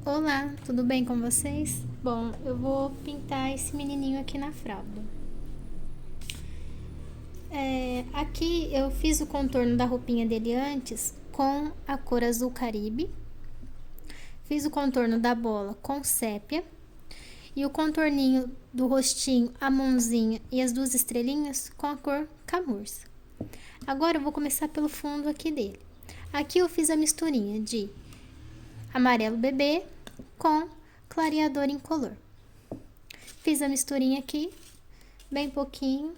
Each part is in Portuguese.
Olá, tudo bem com vocês? Bom, eu vou pintar esse menininho aqui na fralda. Aqui eu fiz o contorno da roupinha dele antes com a cor azul caribe. Fiz o contorno da bola com sépia. E o contorninho do rostinho, a mãozinha e as duas estrelinhas com a cor camurça. Agora eu vou começar pelo fundo aqui dele. Aqui eu fiz a misturinha de amarelo bebê com clareador incolor. Fiz a misturinha aqui, bem pouquinho.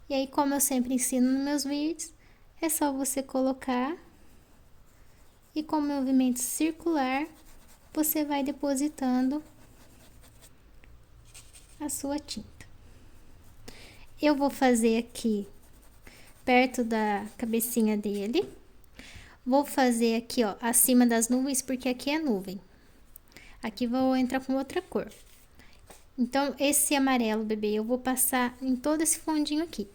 E aí, como eu sempre ensino nos meus vídeos, é só você colocar e com movimento circular, você vai depositando a sua tinta. Eu vou fazer aqui perto da cabecinha dele. Vou fazer aqui, ó, acima das nuvens, porque aqui é nuvem. Aqui vou entrar com outra cor. Então, esse amarelo, bebê, eu vou passar em todo esse fundinho aqui,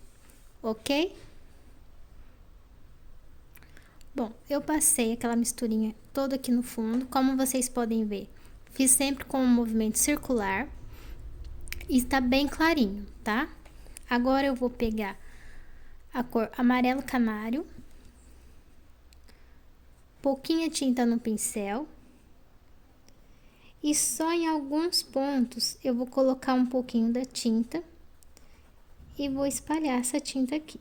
ok? Bom, eu passei aquela misturinha toda aqui no fundo, como vocês podem ver. Fiz sempre com um movimento circular e está bem clarinho, tá? Agora eu vou pegar a cor amarelo canário, pouquinha tinta no pincel. E só em alguns pontos eu vou colocar um pouquinho da tinta e vou espalhar essa tinta aqui.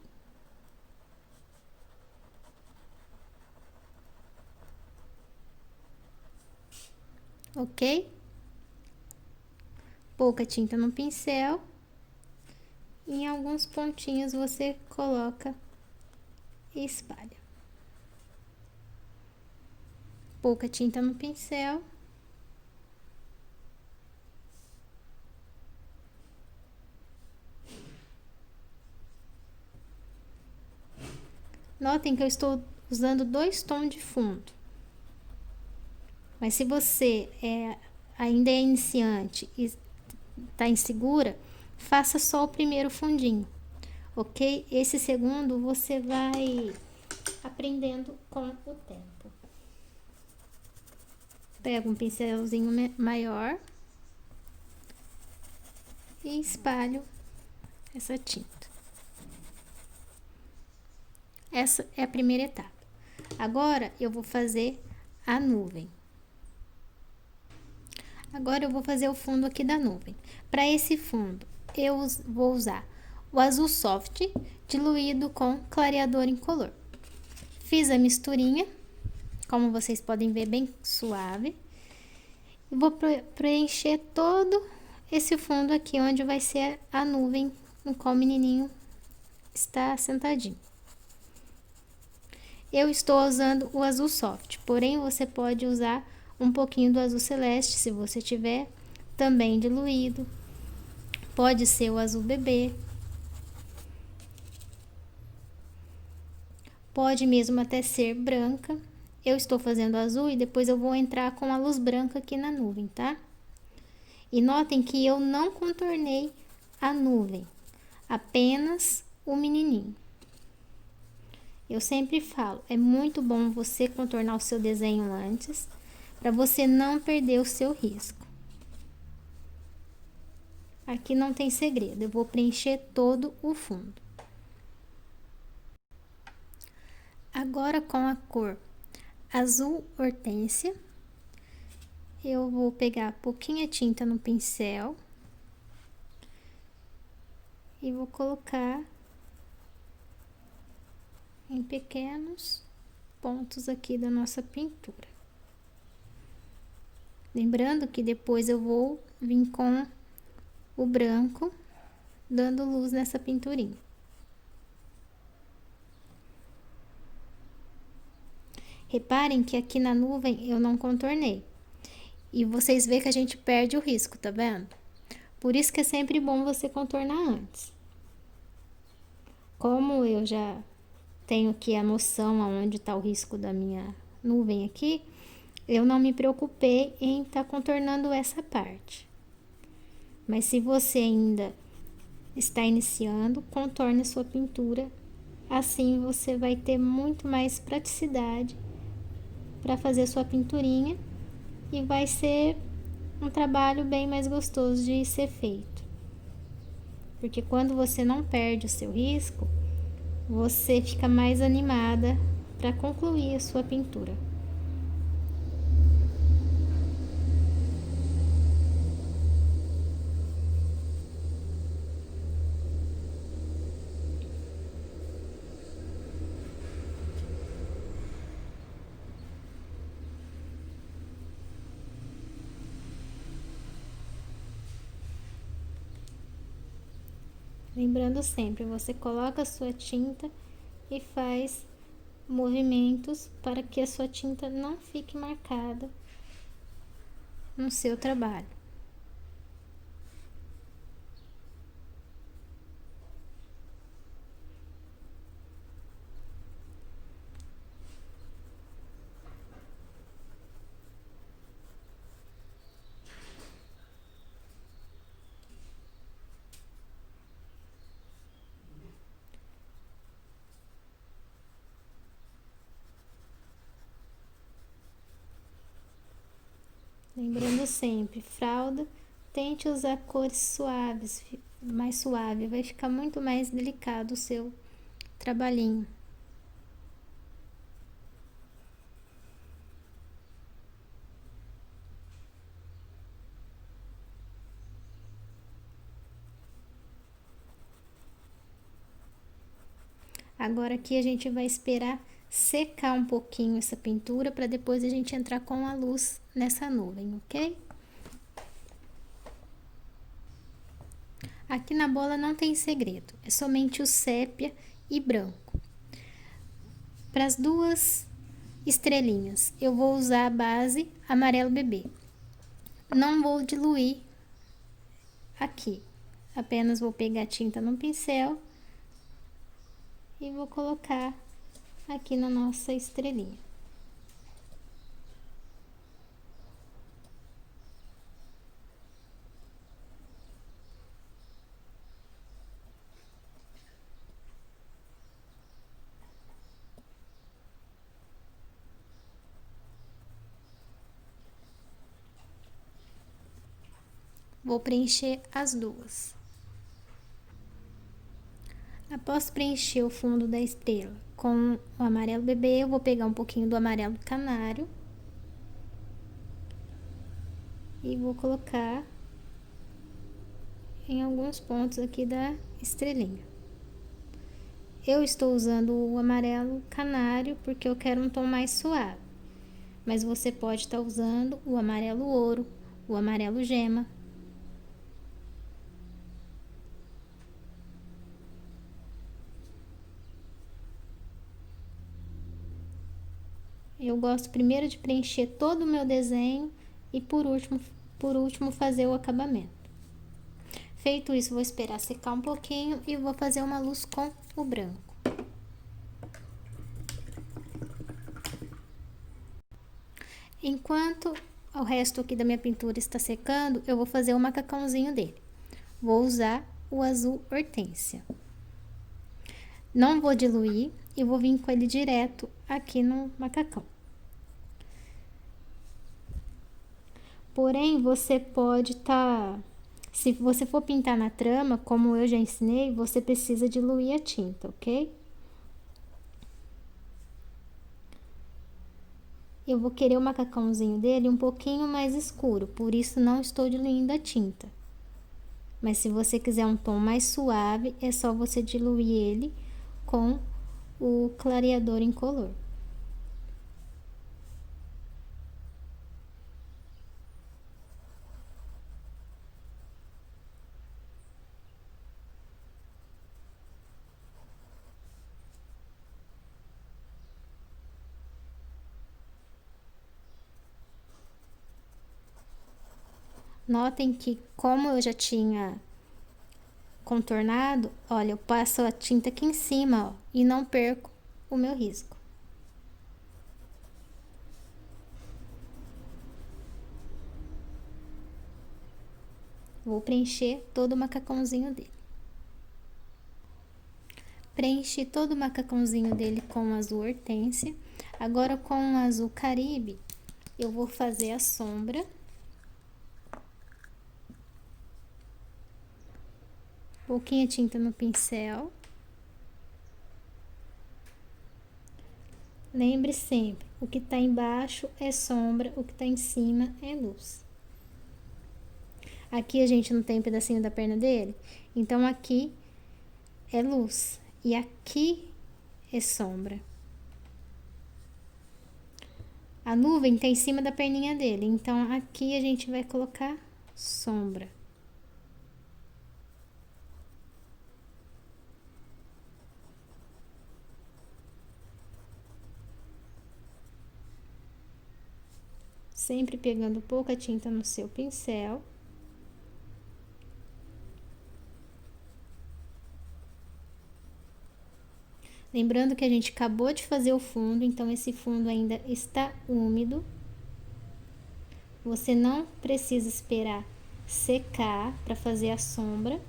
Ok? Pouca tinta no pincel. E em alguns pontinhos você coloca e espalha. Pouca tinta no pincel. Notem que eu estou usando 2 tons de fundo. Mas se você ainda é iniciante e está insegura, faça só o primeiro fundinho, ok? Esse segundo você vai aprendendo com o tempo. Pega um pincelzinho maior e espalho essa tinta. Essa é a primeira etapa. Agora eu vou fazer a nuvem. Agora eu vou fazer o fundo aqui da nuvem. Para esse fundo, eu vou usar o azul soft diluído com clareador incolor. Fiz a misturinha, como vocês podem ver, bem suave. E vou preencher todo esse fundo aqui, onde vai ser a nuvem no qual o menininho está sentadinho. Eu estou usando o azul soft, porém você pode usar um pouquinho do azul celeste, se você tiver, também diluído. Pode ser o azul bebê. Pode mesmo até ser branca. Eu estou fazendo azul e depois eu vou entrar com a luz branca aqui na nuvem, tá? E notem que eu não contornei a nuvem, apenas o menininho. Eu sempre falo, é muito bom você contornar o seu desenho antes, para você não perder o seu risco. Aqui não tem segredo, eu vou preencher todo o fundo. Agora com a cor azul hortênsia, eu vou pegar pouquinha tinta no pincel e vou colocar em pequenos pontos aqui da nossa pintura. Lembrando que depois eu vou vir com o branco, dando luz nessa pinturinha. Reparem que aqui na nuvem eu não contornei. E vocês veem que a gente perde o risco, tá vendo? Por isso que é sempre bom você contornar antes. Como eu já tenho aqui a noção aonde está o risco da minha nuvem aqui, eu não me preocupei em estar contornando essa parte. Mas se você ainda está iniciando, contorne a sua pintura. Assim você vai ter muito mais praticidade para fazer sua pinturinha e vai ser um trabalho bem mais gostoso de ser feito. Porque quando você não perde o seu risco, você fica mais animada para concluir a sua pintura. Lembrando sempre, você coloca a sua tinta e faz movimentos para que a sua tinta não fique marcada no seu trabalho. Lembrando sempre, fralda, tente usar cores suaves, mais suave, vai ficar muito mais delicado o seu trabalhinho. Agora aqui a gente vai esperar secar um pouquinho essa pintura para depois a gente entrar com a luz nessa nuvem, ok? Aqui na bola não tem segredo, é somente o sépia e branco. Para as duas estrelinhas, eu vou usar a base amarelo bebê. Não vou diluir aqui, apenas vou pegar a tinta no pincel e vou colocar aqui na nossa estrelinha. Vou preencher as duas. Após preencher o fundo da estrela com o amarelo bebê, eu vou pegar um pouquinho do amarelo canário e vou colocar em alguns pontos aqui da estrelinha. Eu estou usando o amarelo canário porque eu quero um tom mais suave, mas você pode estar usando o amarelo ouro, o amarelo gema. Eu gosto primeiro de preencher todo o meu desenho e por último fazer o acabamento. Feito isso, vou esperar secar um pouquinho e vou fazer uma luz com o branco. Enquanto o resto aqui da minha pintura está secando, eu vou fazer o macacãozinho dele. Vou usar o azul hortênsia. Não vou diluir e vou vir com ele direto aqui no macacão. Porém, você pode se você for pintar na trama, como eu já ensinei, você precisa diluir a tinta, ok? Eu vou querer o macacãozinho dele um pouquinho mais escuro, por isso não estou diluindo a tinta. Mas se você quiser um tom mais suave, é só você diluir ele com o clareador incolor. Notem que, como eu já tinha contornado, olha, eu passo a tinta aqui em cima, ó, e não perco o meu risco. Vou preencher todo o macacãozinho dele. Preenchi todo o macacãozinho dele com azul hortênsia. Agora, com o azul caribe, eu vou fazer a sombra. Pouquinha tinta no pincel. Lembre sempre, o que tá embaixo é sombra, o que tá em cima é luz. Aqui a gente não tem pedacinho da perna dele, então aqui é luz e aqui é sombra. A nuvem tá em cima da perninha dele, então aqui a gente vai colocar sombra. Sempre pegando pouca tinta no seu pincel. Lembrando que a gente acabou de fazer o fundo, então esse fundo ainda está úmido. Você não precisa esperar secar para fazer a sombra.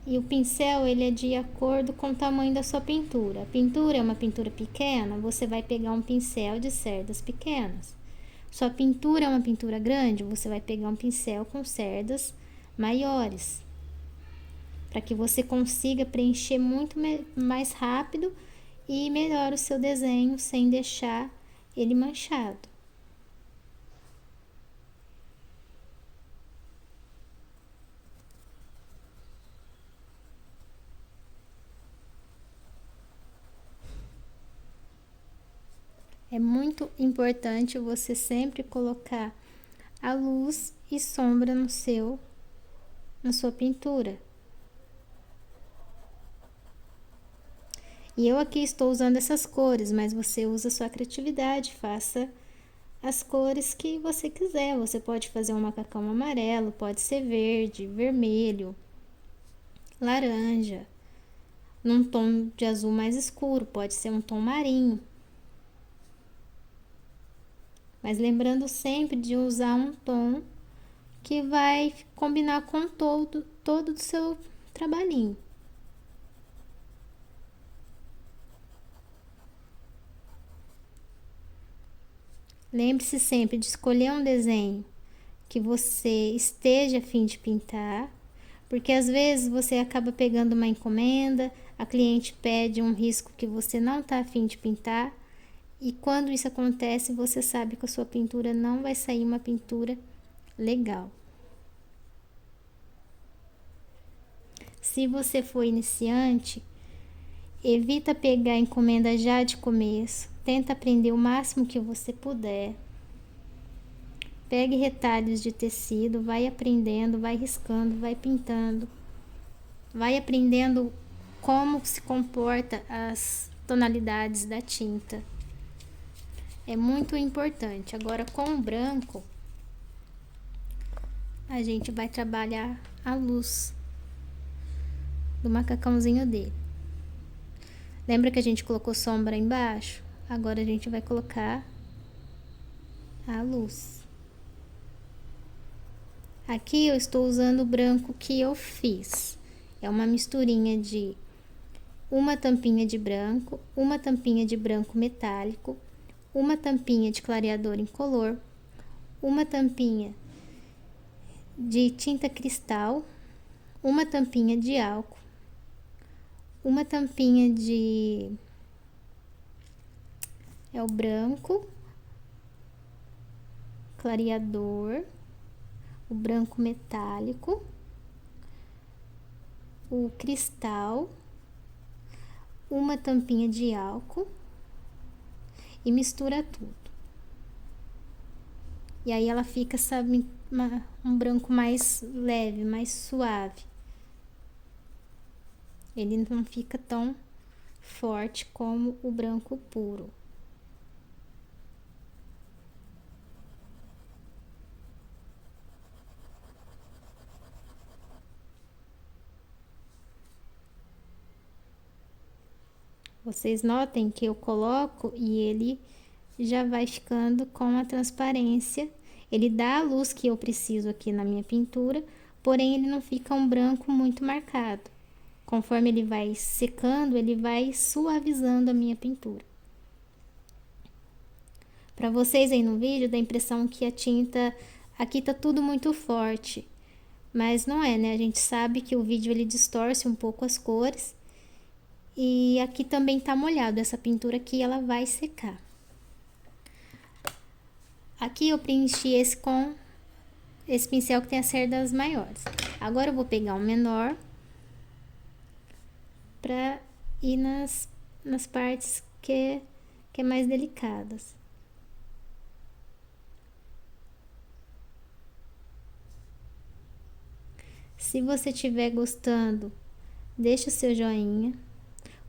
E o pincel, ele é de acordo com o tamanho da sua pintura. A pintura é uma pintura pequena, você vai pegar um pincel de cerdas pequenas. Sua pintura é uma pintura grande, você vai pegar um pincel com cerdas maiores. Para que você consiga preencher muito mais rápido e melhor o seu desenho sem deixar ele manchado. É muito importante você sempre colocar a luz e sombra na sua pintura. E eu aqui estou usando essas cores, mas você usa a sua criatividade, faça as cores que você quiser. Você pode fazer um macacão amarelo, pode ser verde, vermelho, laranja, num tom de azul mais escuro, pode ser um tom marinho. Mas lembrando sempre de usar um tom que vai combinar com todo o seu trabalhinho. Lembre-se sempre de escolher um desenho que você esteja a fim de pintar, porque às vezes você acaba pegando uma encomenda, a cliente pede um risco que você não está a fim de pintar, e quando isso acontece, você sabe que a sua pintura não vai sair uma pintura legal. Se você for iniciante, evita pegar encomenda já de começo, tenta aprender o máximo que você puder. Pegue retalhos de tecido, vai aprendendo, vai riscando, vai pintando, vai aprendendo como se comporta as tonalidades da tinta. É muito importante. Agora, com o branco, a gente vai trabalhar a luz do macacãozinho dele. Lembra que a gente colocou sombra embaixo? Agora a gente vai colocar a luz. Aqui eu estou usando o branco que eu fiz. É uma misturinha de uma tampinha de branco, uma tampinha de branco metálico, uma tampinha de clareador incolor, uma tampinha de tinta cristal, uma tampinha de álcool, uma tampinha de o branco, clareador, o branco metálico, o cristal, uma tampinha de álcool e mistura tudo. E aí ela fica, sabe, um branco mais leve, mais suave. Ele não fica tão forte como o branco puro. Vocês notem que eu coloco e ele já vai ficando com a transparência. Ele dá a luz que eu preciso aqui na minha pintura, porém ele não fica um branco muito marcado. Conforme ele vai secando, ele vai suavizando a minha pintura. Para vocês aí no vídeo, dá a impressão que a tinta aqui tá tudo muito forte, mas não é, né? A gente sabe que o vídeo ele distorce um pouco as cores. E aqui também tá molhado, essa pintura aqui ela vai secar. Aqui eu preenchi esse com esse pincel que tem as cerdas maiores. Agora eu vou pegar um menor para ir nas partes que é mais delicadas. Se você estiver gostando, deixa o seu joinha.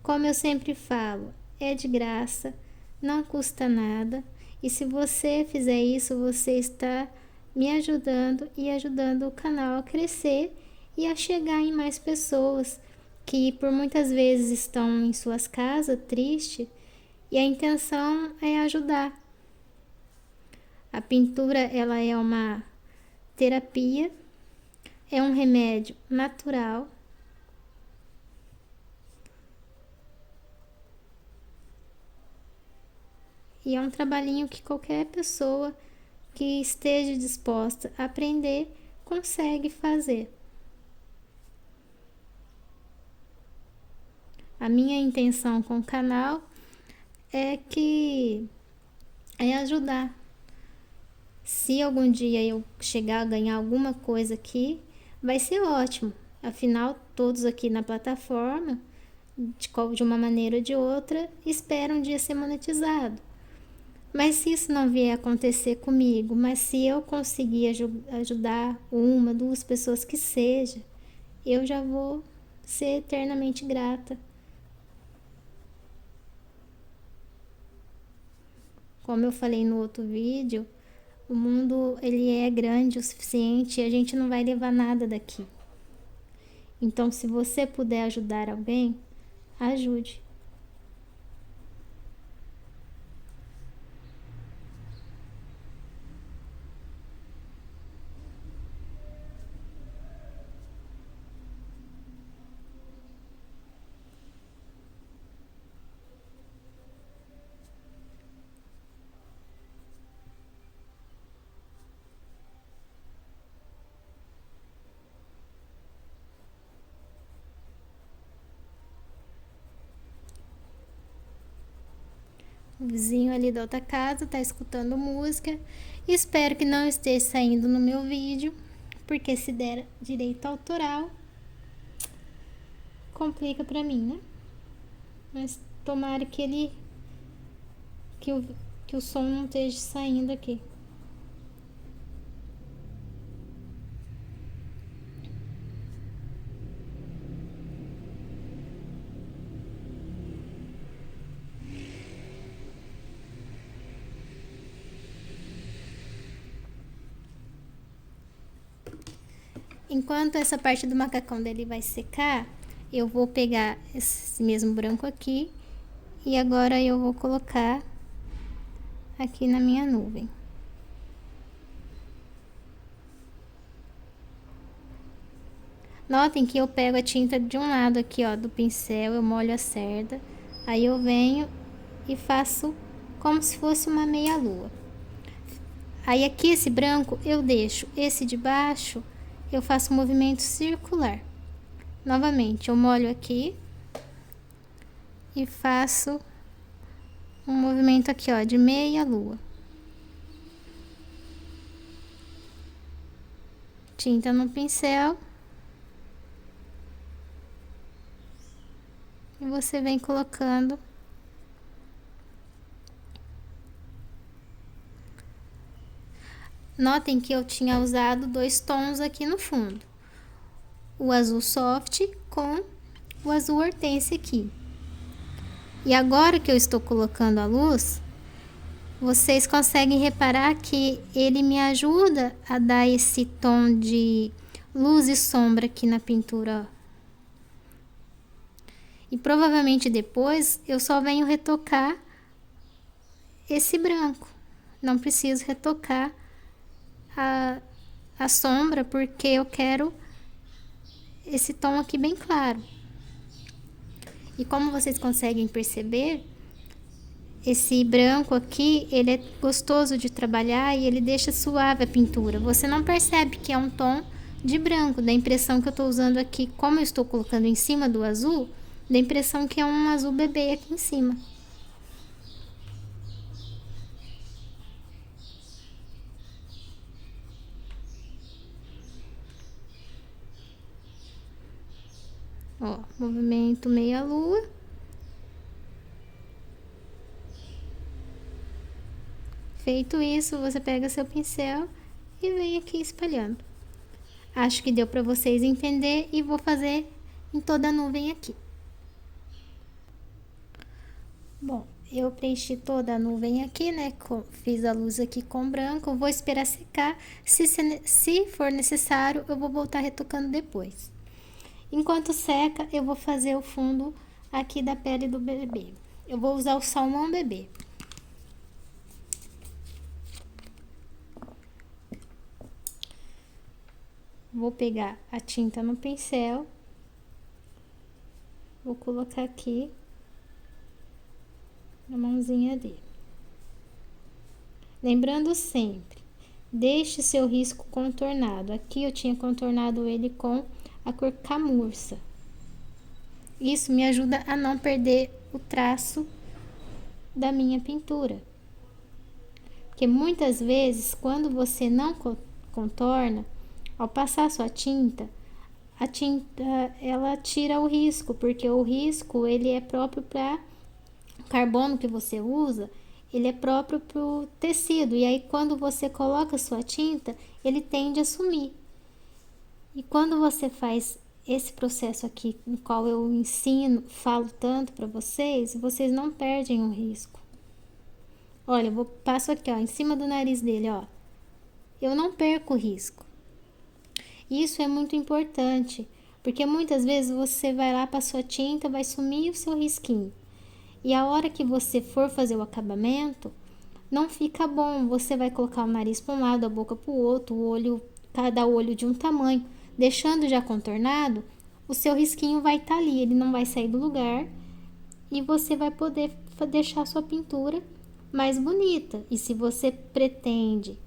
Como eu sempre falo, é de graça, não custa nada. E se você fizer isso, você está me ajudando e ajudando o canal a crescer e a chegar em mais pessoas que por muitas vezes estão em suas casas tristes e a intenção é ajudar. A pintura ela é uma terapia, é um remédio natural. E é um trabalhinho que qualquer pessoa que esteja disposta a aprender consegue fazer. A minha intenção com o canal é ajudar. Se algum dia eu chegar a ganhar alguma coisa aqui, vai ser ótimo. Afinal, todos aqui na plataforma, de uma maneira ou de outra, esperam um dia ser monetizado. Mas se isso não vier a acontecer comigo, mas se eu conseguir ajudar uma, duas pessoas que seja, eu já vou ser eternamente grata. Como eu falei no outro vídeo, o mundo ele é grande o suficiente e a gente não vai levar nada daqui. Então, se você puder ajudar alguém, ajude. O vizinho ali da outra casa tá escutando música. Espero que não esteja saindo no meu vídeo, porque se der direito autoral, complica pra mim, né? Mas tomara que o som não esteja saindo aqui. Enquanto essa parte do macacão dele vai secar, eu vou pegar esse mesmo branco aqui e agora eu vou colocar aqui na minha nuvem. Notem que eu pego a tinta de um lado aqui, ó, do pincel, eu molho a cerda, aí eu venho e faço como se fosse uma meia-lua. Aí aqui esse branco eu deixo, esse de baixo eu faço um movimento circular. Novamente, eu molho aqui e faço um movimento aqui, ó, de meia-lua. Tinta no pincel. E você vem colocando Notem que eu tinha usado dois tons aqui no fundo. O azul soft com o azul hortência aqui. E agora que eu estou colocando a luz, vocês conseguem reparar que ele me ajuda a dar esse tom de luz e sombra aqui na pintura, ó. E provavelmente depois eu só venho retocar esse branco. Não preciso retocar a sombra, porque eu quero esse tom aqui bem claro. E como vocês conseguem perceber, esse branco aqui, ele é gostoso de trabalhar e ele deixa suave a pintura. Você não percebe que é um tom de branco, dá a impressão que eu estou usando aqui, como eu estou colocando em cima do azul, dá a impressão que é um azul bebê aqui em cima. Ó, movimento meia lua. Feito isso, você pega seu pincel e vem aqui espalhando. Acho que deu para vocês entender e vou fazer em toda a nuvem aqui. Bom, eu preenchi toda a nuvem aqui, né? Fiz a luz aqui com branco. Vou esperar secar. Se for necessário, eu vou voltar retocando depois. Enquanto seca, eu vou fazer o fundo aqui da pele do bebê. Eu vou usar o salmão bebê. Vou pegar a tinta no pincel. Vou colocar aqui na mãozinha dele. Lembrando sempre, deixe seu risco contornado. Aqui eu tinha contornado ele com a cor camurça. Isso me ajuda a não perder o traço da minha pintura. Porque muitas vezes, quando você não contorna, ao passar sua tinta, a tinta ela tira o risco, porque o risco ele é próprio para o carbono que você usa, ele é próprio para o tecido, e aí quando você coloca sua tinta, ele tende a sumir. E quando você faz esse processo aqui, no qual eu ensino, falo tanto para vocês, vocês não perdem o risco. Olha, eu passo aqui, ó, em cima do nariz dele, ó. Eu não perco o risco. Isso é muito importante, porque muitas vezes você vai lá, passou a tinta, vai sumir o seu risquinho. E a hora que você for fazer o acabamento, não fica bom. Você vai colocar o nariz para um lado, a boca para o outro, o olho, cada olho de um tamanho. Deixando já contornado, o seu risquinho vai estar ali, ele não vai sair do lugar. E você vai poder deixar a sua pintura mais bonita. E se você pretende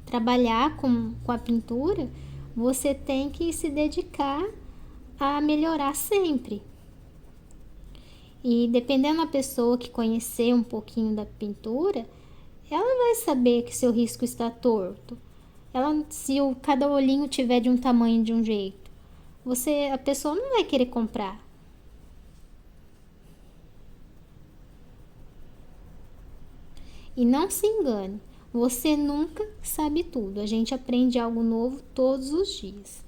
trabalhar com a pintura, você tem que se dedicar a melhorar sempre. E dependendo da pessoa que conhecer um pouquinho da pintura, ela vai saber que seu risco está torto. Se cada olhinho tiver de um tamanho de um jeito, a pessoa não vai querer comprar. E não se engane, você nunca sabe tudo. A gente aprende algo novo todos os dias.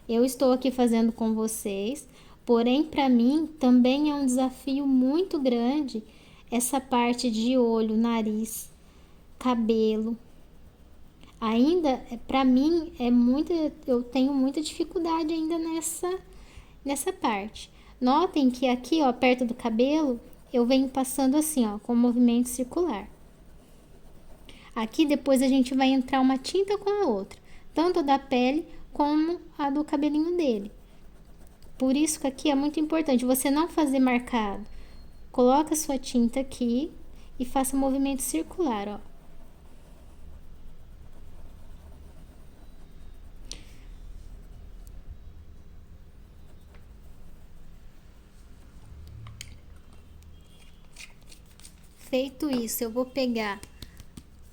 Eu estou aqui fazendo com vocês, porém para mim também é um desafio muito grande essa parte de olho, nariz, cabelo. Ainda para mim eu tenho muita dificuldade ainda nessa parte. Notem que aqui, ó, perto do cabelo, eu venho passando assim, ó, com movimento circular. Aqui depois a gente vai entrar uma tinta com a outra, tanto da pele como a do cabelinho dele. Por isso que aqui é muito importante você não fazer marcado. Coloca a sua tinta aqui e faça movimento circular, ó. Feito isso, eu vou pegar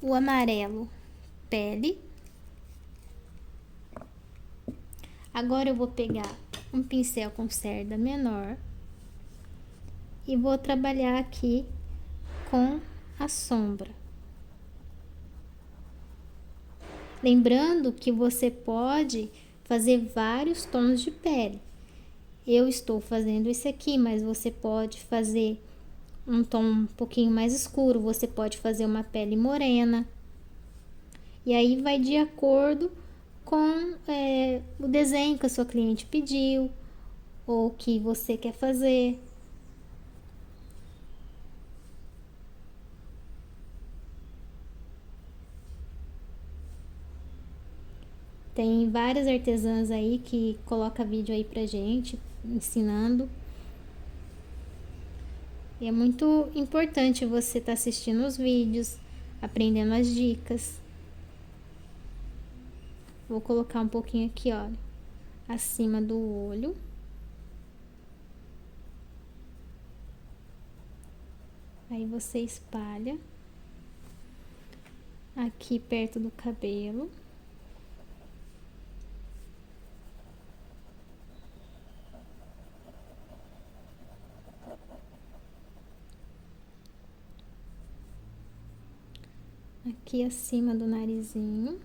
o amarelo pele. Agora eu vou pegar um pincel com cerda menor e vou trabalhar aqui com a sombra. Lembrando que você pode fazer vários tons de pele. Eu estou fazendo esse aqui, mas você pode fazer um tom um pouquinho mais escuro, você pode fazer uma pele morena. E aí vai de acordo com o desenho que a sua cliente pediu ou que você quer fazer. Tem várias artesãs aí que coloca vídeo aí pra gente, ensinando. E é muito importante você estar assistindo os vídeos, aprendendo as dicas. Vou colocar um pouquinho aqui, olha, acima do olho. Aí você espalha aqui perto do cabelo. Aqui acima do narizinho.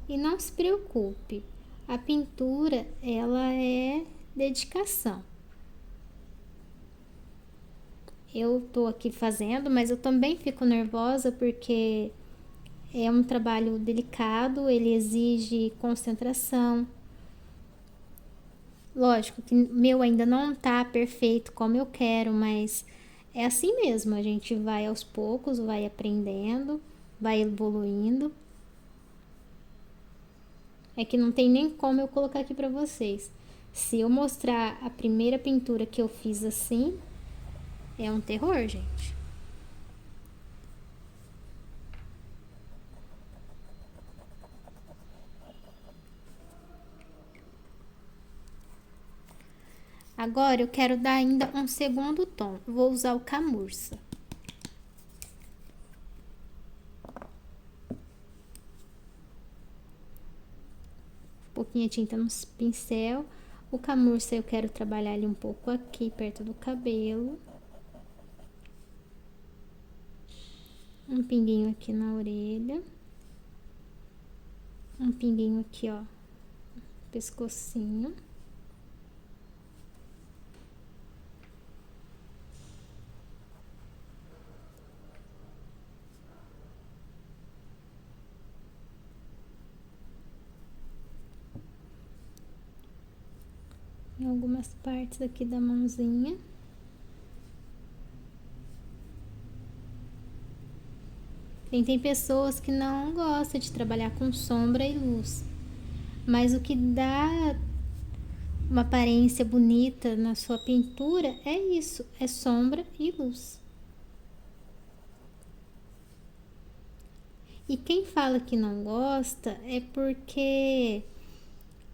E não se preocupe, a pintura, ela é dedicação. Eu tô aqui fazendo, mas eu também fico nervosa porque é um trabalho delicado, ele exige concentração. Lógico que meu ainda não tá perfeito como eu quero, mas é assim mesmo, a gente vai aos poucos, vai aprendendo, vai evoluindo. É que não tem nem como eu colocar aqui pra vocês. Se eu mostrar a primeira pintura que eu fiz assim, é um terror, gente. Agora eu quero dar ainda um segundo tom. Vou usar o camurça. Um pouquinho de tinta no pincel. O camurça eu quero trabalhar ele um pouco aqui, perto do cabelo. Um pinguinho aqui na orelha. Um pinguinho aqui, ó, pescocinho. Em algumas partes aqui da mãozinha. Tem pessoas que não gostam de trabalhar com sombra e luz, mas o que dá uma aparência bonita na sua pintura é isso, é sombra e luz. E quem fala que não gosta é porque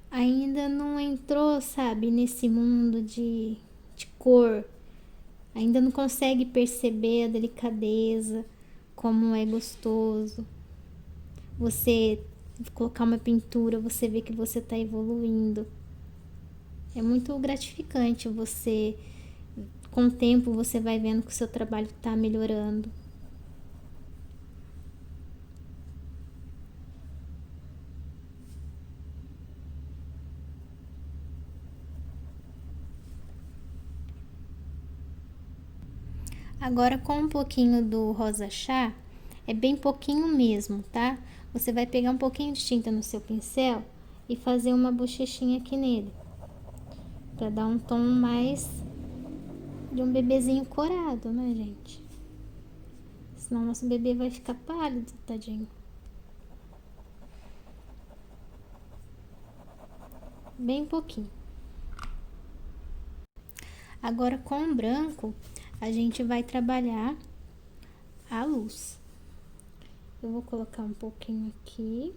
ainda não entrou, sabe, nesse mundo de cor, ainda não consegue perceber a delicadeza, como é gostoso. Você colocar uma pintura, você vê que você está evoluindo. É muito gratificante você, com o tempo, você vai vendo que o seu trabalho está melhorando. Agora, com um pouquinho do rosa chá, é bem pouquinho mesmo, tá? Você vai pegar um pouquinho de tinta no seu pincel e fazer uma bochechinha aqui nele, para dar um tom mais de um bebezinho corado, né, gente? Senão nosso bebê vai ficar pálido, tadinho. Bem pouquinho. Agora, com o branco, a gente vai trabalhar a luz. Eu vou colocar um pouquinho aqui.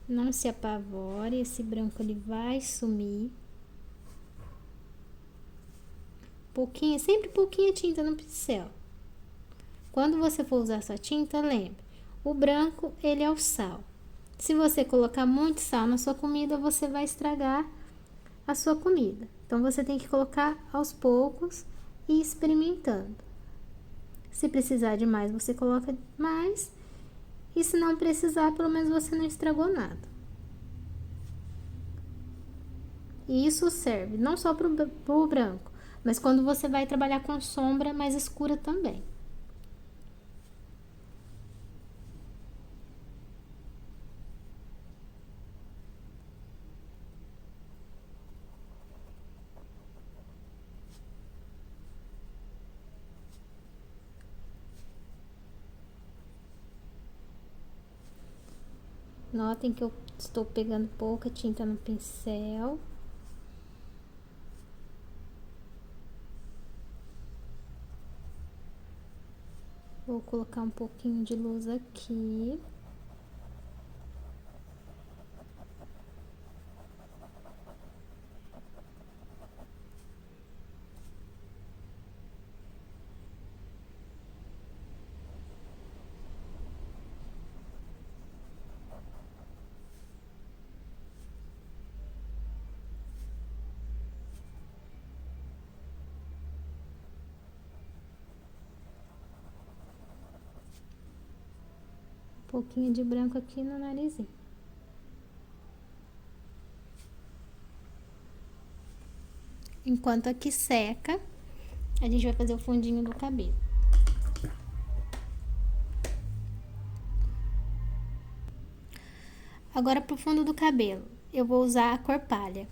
Não se apavore, esse branco ele vai sumir. Pouquinho, sempre pouquinha tinta no pincel. Quando você for usar sua tinta, lembre, o branco ele é o sal. Se você colocar muito sal na sua comida, você vai estragar a sua comida. Então você tem que colocar aos poucos e experimentando. Se precisar de mais, você coloca mais. E se não precisar, pelo menos você não estragou nada. E isso serve não só para o branco, mas quando você vai trabalhar com sombra mais escura também. Notem que eu estou pegando pouca tinta no pincel. Vou colocar um pouquinho de luz aqui. Um pouquinho de branco aqui no narizinho. Enquanto aqui seca, a gente vai fazer o fundinho do cabelo. Agora pro fundo do cabelo, eu vou usar a cor palha.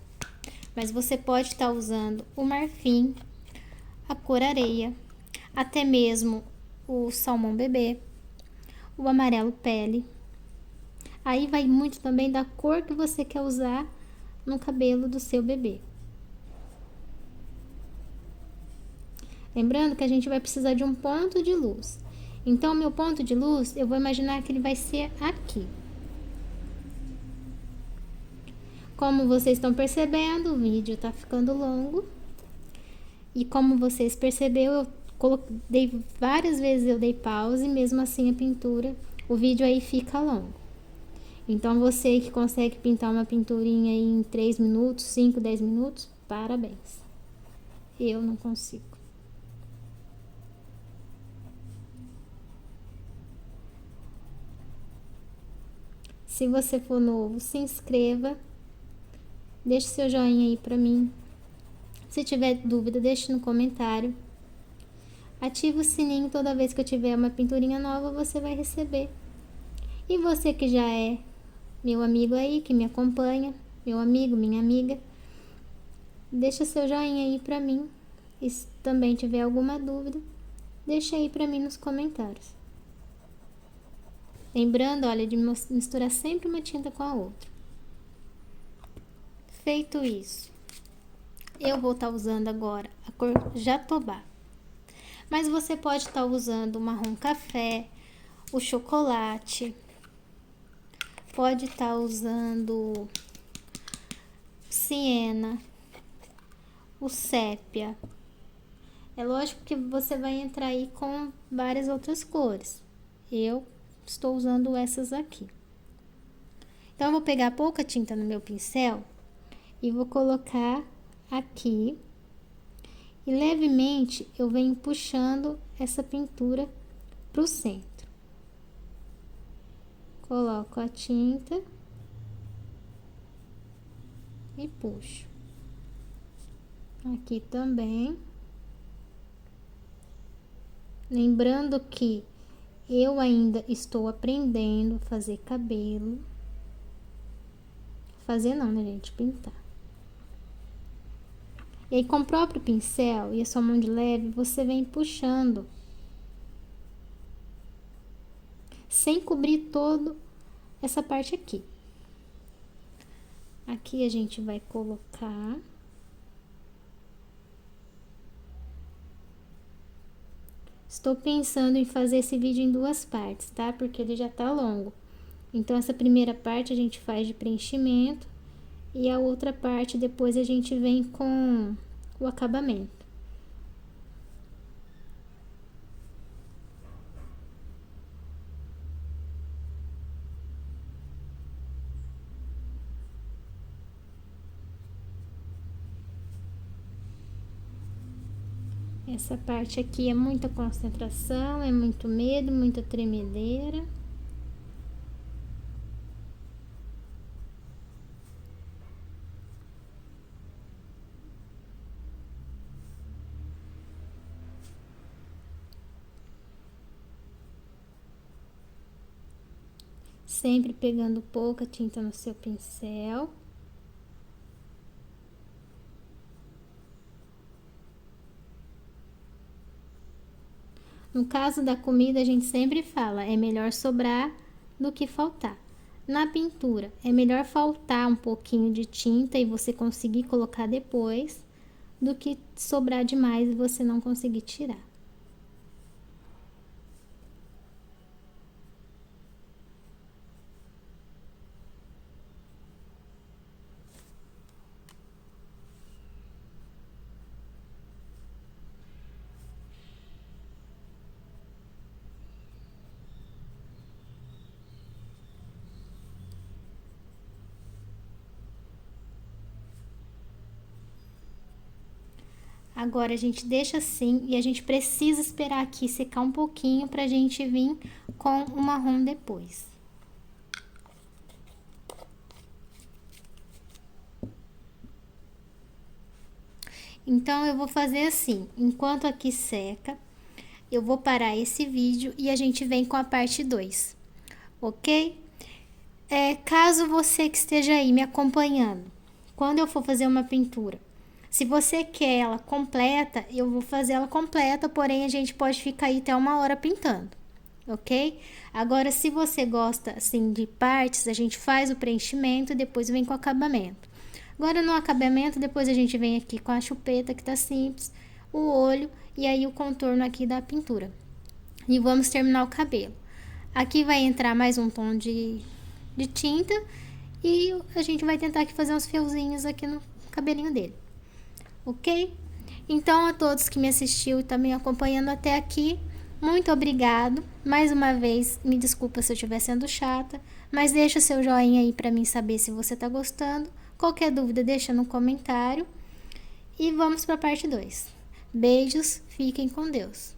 Mas você pode estar usando o marfim, a cor areia, até mesmo o salmão bebê, o amarelo pele. Aí vai muito também da cor que você quer usar no cabelo do seu bebê. Lembrando que a gente vai precisar de um ponto de luz. Então, meu ponto de luz, eu vou imaginar que ele vai ser aqui. Como vocês estão percebendo, o vídeo tá ficando longo. E como vocês perceberam, dei várias vezes eu dei pause, mesmo assim a pintura, o vídeo aí fica longo. Então, você que consegue pintar uma pinturinha aí em 3 minutos, 5, 10 minutos, parabéns. Eu não consigo. Se você for novo, se inscreva. Deixe seu joinha aí pra mim. Se tiver dúvida, deixe no comentário. Ative o sininho, toda vez que eu tiver uma pinturinha nova, você vai receber. E você que já é meu amigo aí, que me acompanha, meu amigo, minha amiga, deixa seu joinha aí pra mim. E se também tiver alguma dúvida, deixa aí pra mim nos comentários. Lembrando, olha, de misturar sempre uma tinta com a outra. Feito isso, eu vou estar usando agora a cor jatobá. Mas você pode estar usando o marrom café, o chocolate, pode estar usando siena, o sépia. É lógico que você vai entrar aí com várias outras cores. Eu estou usando essas aqui. Então, eu vou pegar pouca tinta no meu pincel e vou colocar aqui. E levemente eu venho puxando essa pintura pro centro. Coloco a tinta e puxo. Aqui também. Lembrando que eu ainda estou aprendendo a fazer cabelo. Fazer não, né, gente? Pintar. E aí, com o próprio pincel e a sua mão de leve, você vem puxando. Sem cobrir toda essa parte aqui. Aqui a gente vai colocar. Estou pensando em fazer esse vídeo em 2 partes, tá? Porque ele já tá longo. Então, essa primeira parte a gente faz de preenchimento. E a outra parte depois a gente vem com o acabamento. Essa parte aqui é muita concentração, é muito medo, muita tremedeira. Sempre pegando pouca tinta no seu pincel. No caso da comida, a gente sempre fala, é melhor sobrar do que faltar. Na pintura, é melhor faltar um pouquinho de tinta e você conseguir colocar depois, do que sobrar demais e você não conseguir tirar. Agora a gente deixa assim e a gente precisa esperar aqui secar um pouquinho pra gente vir com o marrom depois. Então eu vou fazer assim, enquanto aqui seca, eu vou parar esse vídeo e a gente vem com a parte 2, ok? Caso você que esteja aí me acompanhando, quando eu for fazer uma pintura, se você quer ela completa, eu vou fazer ela completa, porém a gente pode ficar aí até 1 hora pintando, ok? Agora, se você gosta assim de partes, a gente faz o preenchimento e depois vem com o acabamento. Agora no acabamento, depois a gente vem aqui com a chupeta que tá simples, o olho e aí o contorno aqui da pintura. E vamos terminar o cabelo. Aqui vai entrar mais um tom de tinta e a gente vai tentar aqui fazer uns fiozinhos aqui no cabelinho dele, ok? Então a todos que me assistiu e tá me acompanhando até aqui, muito obrigado. Mais uma vez, me desculpa se eu estiver sendo chata, mas deixa seu joinha aí pra mim saber se você tá gostando. Qualquer dúvida deixa no comentário. E vamos pra parte 2. Beijos, fiquem com Deus.